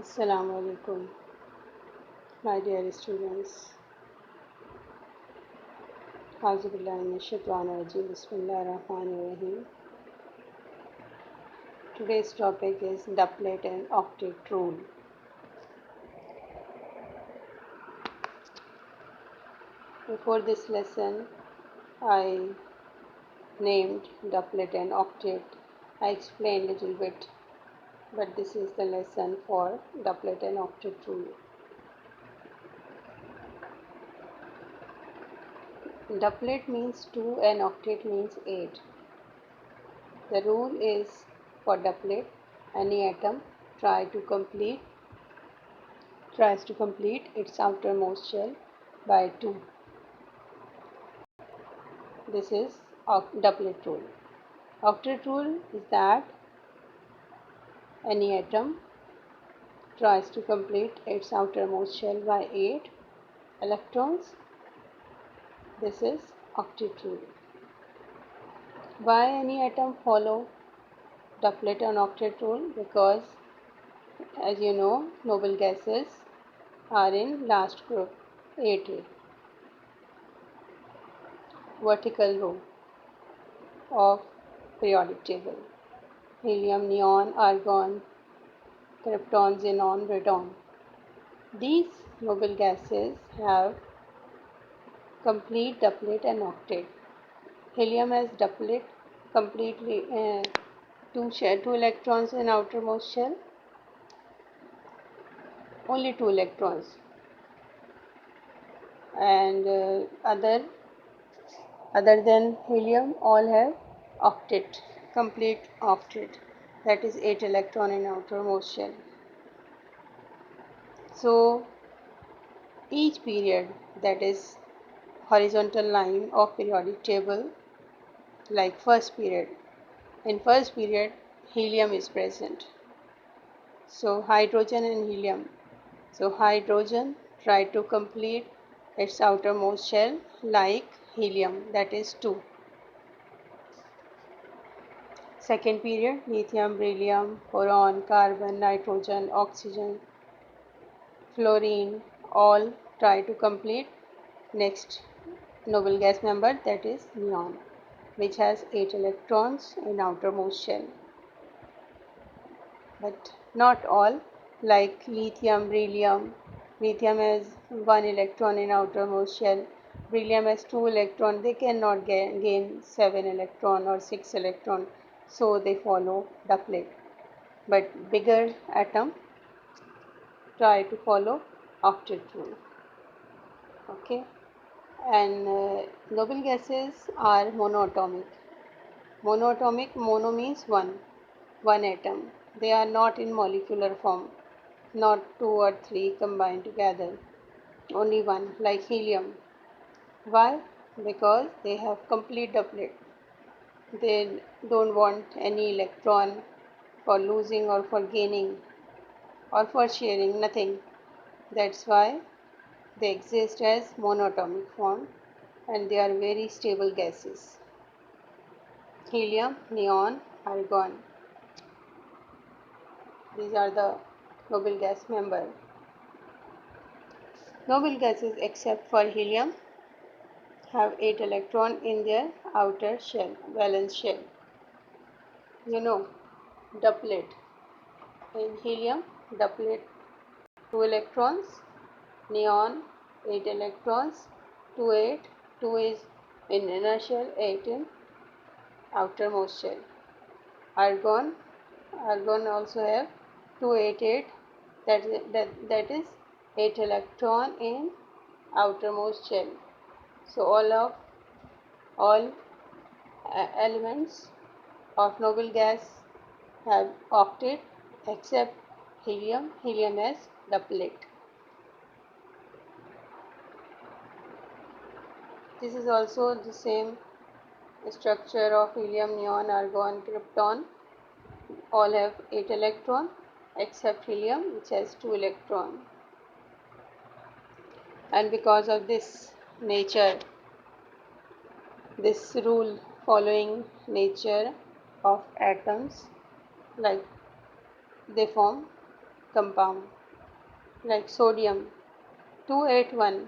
Assalamu alaikum, my dear students. Auzubillahi minash-shaytanir-rajeem. Bismillahir-rahmanir-rahim. Today's topic is doublet and octet rule. Before this lesson, I named doublet and octet. I explained a little bit, but this is the lesson for doublet and octet rule. Doublet means 2 and octet means 8. The rule is for doublet, any atom tries to complete its outermost shell by 2. This is doublet rule. Octet rule is that any atom tries to complete its outermost shell by 8 electrons. This is octet rule. Why any atom follow doublet and octet rule? Because as you know, noble gases are in last group, 8A, vertical row of periodic table. Helium, neon, argon, krypton, xenon, radon. These noble gases have complete doublet and octet. Helium has doublet, completely two electrons in outermost shell, only 2 electrons, and other than helium all have octet, complete octet, that is 8 electron in outermost shell. So each period, that is horizontal line of periodic table, like first period, in first period helium is present, so hydrogen and helium. So hydrogen try to complete its outermost shell like helium, that is 2. Second period, lithium, beryllium, boron, carbon, nitrogen, oxygen, fluorine, all try to complete next noble gas member, that is neon, which has 8 electrons in outermost shell. But not all, like lithium, beryllium. Lithium has 1 electron in outermost shell. Beryllium has 2 electrons. They cannot gain 7 electron or 6 electron, so they follow doublet. But bigger atom try to follow octet rule. Okay, and noble gases are monoatomic. Mono means one atom. They are not in molecular form, not 2 or 3 combined together, only one, like helium. Why? Because they have complete doublet. They don't want any electron for losing or for gaining or for sharing, nothing. That's why they exist as monatomic form, and they are very stable gases. Helium, neon, argon. These are the noble gas member. Noble gases except for helium have 8 electrons in their outer shell, valence shell. You know, doublet. In helium, doublet 2 electrons, neon 8 electrons, 2 8, 2 is in inner shell, 8 in outermost shell. Argon also have 2 8 8, that is 8 electron in outermost shell. So all elements of noble gas have octet except helium. Helium has doublet. This is also the same structure of helium, neon, argon, krypton. All have 8 electron except helium, which has 2 electron. And because of this nature, this rule following nature of atoms, like they form compound. Like sodium 281,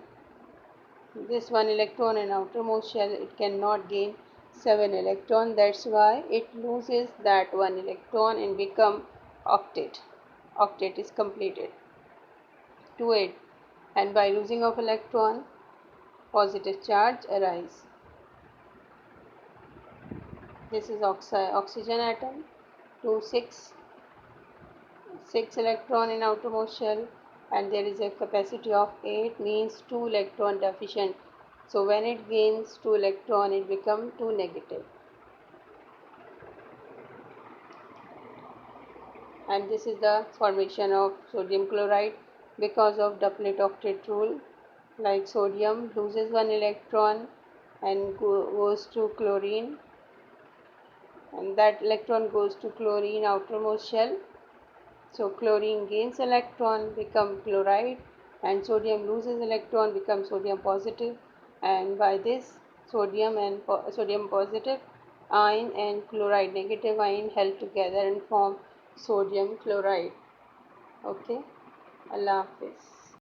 this one electron in outermost shell, it cannot gain 7 electron. That's why it loses that one electron and become octet. Octet is completed. 28, and by losing of electron, positive charge arise. This is oxygen atom. 26, 6 electron in outermost shell, and there is a capacity of 8, means 2 electron deficient. So when it gains 2 electron, it becomes 2 negative. And this is the formation of sodium chloride because of doublet octet rule. Like sodium loses 1 electron and goes to chlorine, and that electron goes to chlorine outermost shell. So chlorine gains electron, become chloride, and sodium loses electron, become sodium positive. And by this, sodium and sodium positive ion and chloride negative ion held together and form sodium chloride. Okay, Allah Hafiz.